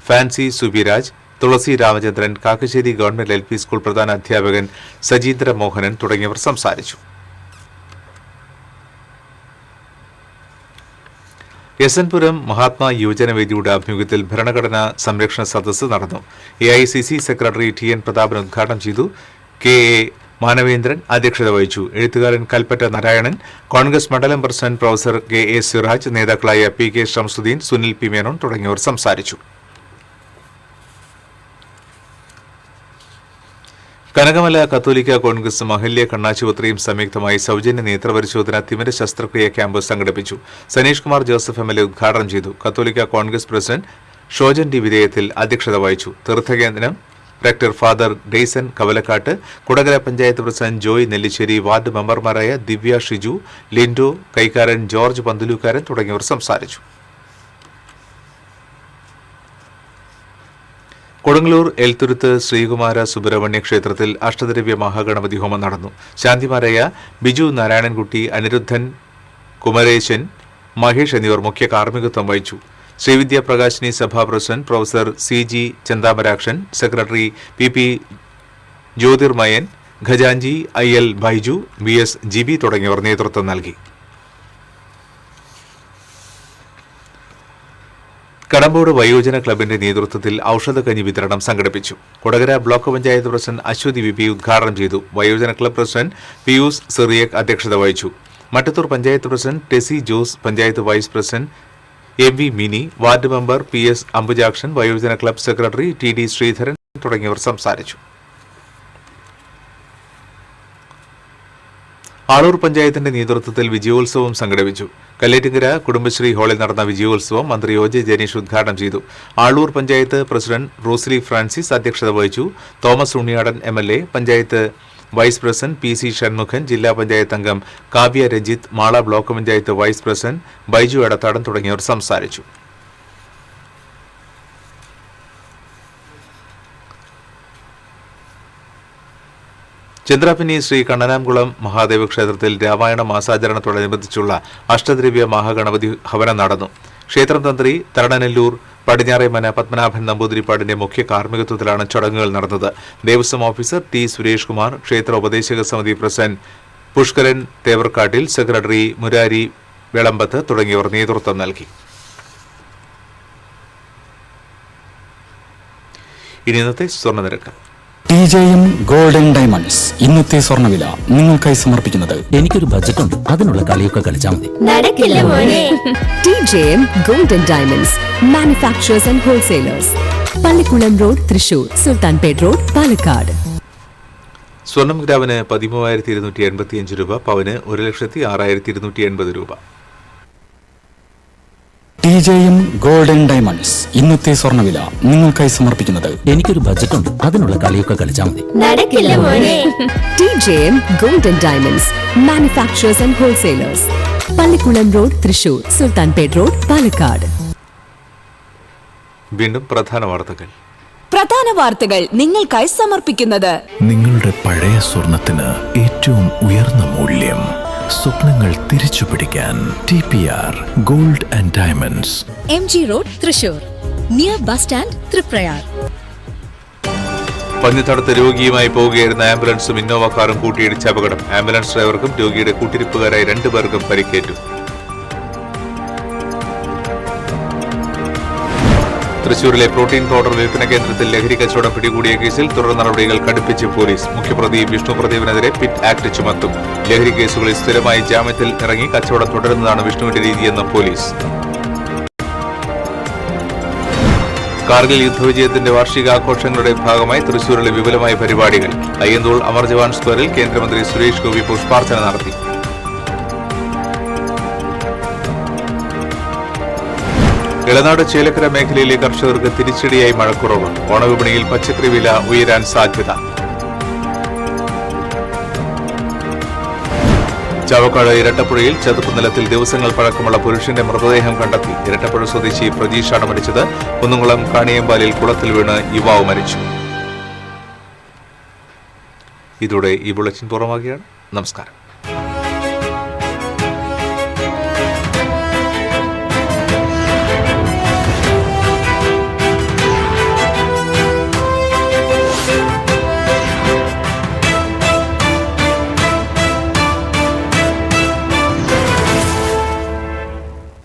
Fancy Subiraj, Thulasi Ramachandran, Kakkassery government LP school പ്രധാന അധ്യാപകൻ സജീന്ദ്ര മോഹനൻ തുടങ്ങിയവർ സംസാരിച്ചു. എസ് എൻ പുരം മഹാത്മാ യുവജനവേദിയുടെ ആഭിമുഖ്യത്തിൽ ഭരണഘടനാ സംരക്ഷണ സദസ്സ് നടന്നു. AICC സെക്രട്ടറി TN പ്രതാപൻ ഉദ്ഘാടനം ചെയ്തു. KA മാനവേന്ദ്രൻ അധ്യക്ഷത വഹിച്ചു. എഴുത്തുകാരൻ കൽപ്പറ്റ നാരായണൻ, കോൺഗ്രസ് മണ്ഡലം പ്രസിഡന്റ് പ്രൊഫസർ KA സിറാജ്, നേതാക്കളായ PK ഷംസുദ്ദീൻ, സുനിൽ P മേനോൻ തുടങ്ങിയവർ സംസാരിച്ചു. കനകമല കത്തോലിക്ക കോൺഗ്രസ് അഹല്യ കണ്ണാശുപത്രിയും സംയുക്തമായി സൗജന്യ നേത്രപരിശോധന തിമിര ശസ്ത്രക്രിയ ക്യാമ്പ് സംഘടിപ്പിച്ചു. സനീഷ് കുമാർ ജോസഫ് MLA ഉദ്ഘാടനം ചെയ്തു. കത്തോലിക്ക കോൺഗ്രസ് പ്രസിഡന്റ് ഷോജൻ D വിധേയത്തിൽ അധ്യക്ഷത വഹിച്ചു. തീർത്ഥകേന്ദ്രം rector father Dayson Kavalakkat, Kodakara panchayat president Joy Nellissery, ward മെമ്പർമാരായ ദിവ്യ ഷിജു, ലിൻഡോ കൈക്കാരൻ, ജോർജ് പന്തലൂക്കാരൻ തുടങ്ങിയവർ സംസാരിച്ചു. കൊടുങ്ങല്ലൂർ എൽത്തുരുത്ത് ശ്രീകുമാര സുബ്രഹ്മണ്യ ക്ഷേത്രത്തിൽ അഷ്ടദ്രവ്യ മഹാഗണപതി ഹോമം നടന്നു. ശാന്തിമാരായ ബിജു നാരായണൻകുട്ടി, അനിരുദ്ധൻ, കുമരേശൻ, മഹേഷ് എന്നിവർ മുഖ്യ കാർമ്മികത്വം വഹിച്ചു. ശ്രീവിദ്യ പ്രകാശിനി സഭാ president professor CG Chenthamarakshan, secretary PP Jyothirmayan, ഖജാൻജി IL ബൈജു, VS GB തുടങ്ങിയവർ നേതൃത്വം നൽകി. കടമ്പോട് വയോജന ക്ലബിന്റെ നേതൃത്വത്തിൽ ഔഷധക്കഞ്ഞി വിതരണം സംഘടിപ്പിച്ചു. Kodakara block panchayat president Aswathy VP ഉദ്ഘാടനം ചെയ്തു. വയോജന ക്ലബ് പ്രസിഡന്റ് പിയൂസ് സിറിയക് അധ്യക്ഷത വഹിച്ചു. Mattathur panchayat president Tessy Jose, panchayat vice president MV Mini, ward member PS Ambujakshan, വയോജന ക്ലബ് സെക്രട്ടറി TD ശ്രീധരൻ തുടങ്ങിയവർ സംസാരിച്ചു. ആളൂർ പഞ്ചായത്തിന്റെ നേതൃത്വത്തിൽ വിജയോത്സവം സംഘടിപ്പിച്ചു. കല്ലേറ്റിങ്കര കുടുംബശ്രീ ഹാളിൽ നടന്ന വിജയോത്സവം മന്ത്രി OJ ജനീഷ് ഉദ്ഘാടനം ചെയ്തു. Aloor panchayat president Rosly Francis അധ്യക്ഷത വഹിച്ചു. Thomas Unniyadan MLA, panchayat vice president PC Shanmukhan, ജില്ലാ പഞ്ചായത്ത് അംഗം Kavya Ranjith, Mala block panchayat vice president Baiju Edathadan തുടങ്ങിയവർ സംസാരിച്ചു. ചന്ദ്രാപിന്നി ശ്രീ കണ്ണനാംകുളം മഹാദേവ ക്ഷേത്രത്തിൽ രാമായണ മാസാചരണത്തോടനുബന്ധിച്ചുള്ള അഷ്ടദ്രവ്യ മഹാഗണപതി ഹവനം നടന്നു. ക്ഷേത്രം തന്ത്രി തരണനെല്ലൂർ പടിഞ്ഞാറേമന പത്മനാഭൻ നമ്പൂതിരിപ്പാടിന്റെ മുഖ്യ കാർമ്മികത്വത്തിലാണ് ചടങ്ങുകൾ നടന്നത്. ദേവസ്വം ഓഫീസർ T സുരേഷ് കുമാർ, ക്ഷേത്ര ഉപദേശക സമിതി പ്രസിഡന്റ് പുഷ്കരൻ തേവർക്കാട്ടിൽ, സെക്രട്ടറി മുരാരി വെളമ്പത്ത് തുടങ്ങിയവർ നേതൃത്വം നൽകി. ഇനി ഇന്നത്തെ സ്വർണ്ണനിരക്ക്. TJM ഗോൾഡൻ ഡയമണ്ട്സ് ഇന്നത്തെ സ്വർണ്ണവില നിങ്ങൾക്കായി സമർപ്പിക്കുന്നത്. എനിക്കൊരു ബജറ്റ് ഉണ്ട്, അതിനുള്ള കളിയൊക്കെ കളിച്ചാൽ മതി. നടക്കില്ല മോനെ. TJM golden diamonds manufacturers and wholesalers, Pallikulam road, Thrissur, Sulthanpet road, Palakkad. സ്വർണം ഗ്രാമിന് 13,285 രൂപ, പവന് 1,06,280 രൂപ. TJM ഗോൾഡൻ ഡയമണ്ട്സ് ഇന്നത്തെ സ്വർണ്ണവില നിങ്ങൾക്കായി സമർപ്പിക്കുന്നത്. എനിക്കൊരു ബജറ്റ് ഉണ്ട്, അതിനുള്ള കളിയൊക്കെ കളിച്ചാൽ മതി. നടക്കില്ല മോനെ. TJM golden diamonds manufacturers and wholesalers, Pallikulam road, Thrissur, Sulthanpet road, Palakkad. വീണ്ടും പ്രധാന വാർത്തകൾ നിങ്ങൾക്കായി സമർപ്പിക്കുന്നത്. നിങ്ങളുടെ പഴയ സ്വർണത്തിന് ഏറ്റവും ഉയർന്ന മൂല്യം, സ്വപ്നങ്ങൾ തിരിച്ചു പിടിക്കാൻ TPR gold and diamonds, MG road, Thrissur, near bus stand, Triprayar. പന്നിത്തടത്ത് രോഗിയുമായി പോവുകയായിരുന്ന ആംബുലൻസും ഇന്നോവ കാറും കൂട്ടിയിടിച്ച അപകടം. ആംബുലൻസ് ഡ്രൈവർക്കും രോഗിയുടെ കൂട്ടിരിപ്പുകാരായി 2 പേർക്കും പരിക്കേറ്റു. തൃശൂരിലെ പ്രോട്ടീൻ പൗഡർ വിൽപ്പന കേന്ദ്രത്തിൽ ലഹരി കച്ചവടം പിടികൂടിയ കേസിൽ തുടർ നടപടികൾ കടുപ്പിച്ച് പോലീസ്. മുഖ്യപ്രതി വിഷ്ണു പ്രദീപിനെതിരെ പിറ്റ് ആക്ട് ചുമത്തും. ലഹരി കേസുകളിൽ സ്ഥിരമായി ജാമ്യത്തിൽ ഇറങ്ങി കച്ചവടം തുടരുന്നതാണ് വിഷ്ണുവിന്റെ രീതിയെന്ന് പോലീസ്. കാർഗിൽ യുദ്ധവിജയത്തിന്റെ വാർഷികാഘോഷങ്ങളുടെ ഭാഗമായി തൃശൂരിലെ വിപുലമായ പരിപാടികൾ. അയ്യന്തോൾ അമർ ജവാൻ സ്ക്വയറിൽ കേന്ദ്രമന്ത്രി സുരേഷ് ഗോപി പുഷ്പാർച്ചന നടത്തി. ഇളനാട് ചേലക്കര മേഖലയിലെ കർഷകർക്ക് തിരിച്ചടിയായി മഴക്കുറവ്. ഓണവിപണിയിൽ പച്ചക്കറി വില ഉയരാൻ സാധ്യത. ചാവക്കാട് ഇരട്ടപ്പുഴയിൽ ചതുപ്പ് നിലത്തിൽ ദിവസങ്ങൾ പഴക്കമുള്ള പുരുഷന്റെ മൃതദേഹം കണ്ടെത്തി. ഇരട്ടപ്പുഴ സ്വദേശി പ്രജീഷാണ് മരിച്ചത്. കുന്നുകുളം കാണിയമ്പാലിൽ കുളത്തിൽ വീണ് യുവാവ് മരിച്ചു. ഇതോടെ ഈ ബുള്ളറ്റിൻ പൂർണ്ണമാകുകയാണ്. നമസ്കാരം.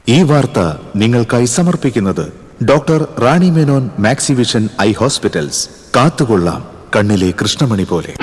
ഈ വാർത്ത നിങ്ങൾക്കായി സമർപ്പിക്കുന്നത് doctor Rani Menon Maxivision I hospitals. കാത്തുകൊള്ളാം കണ്ണിലെ കൃഷ്ണമണി പോലെ.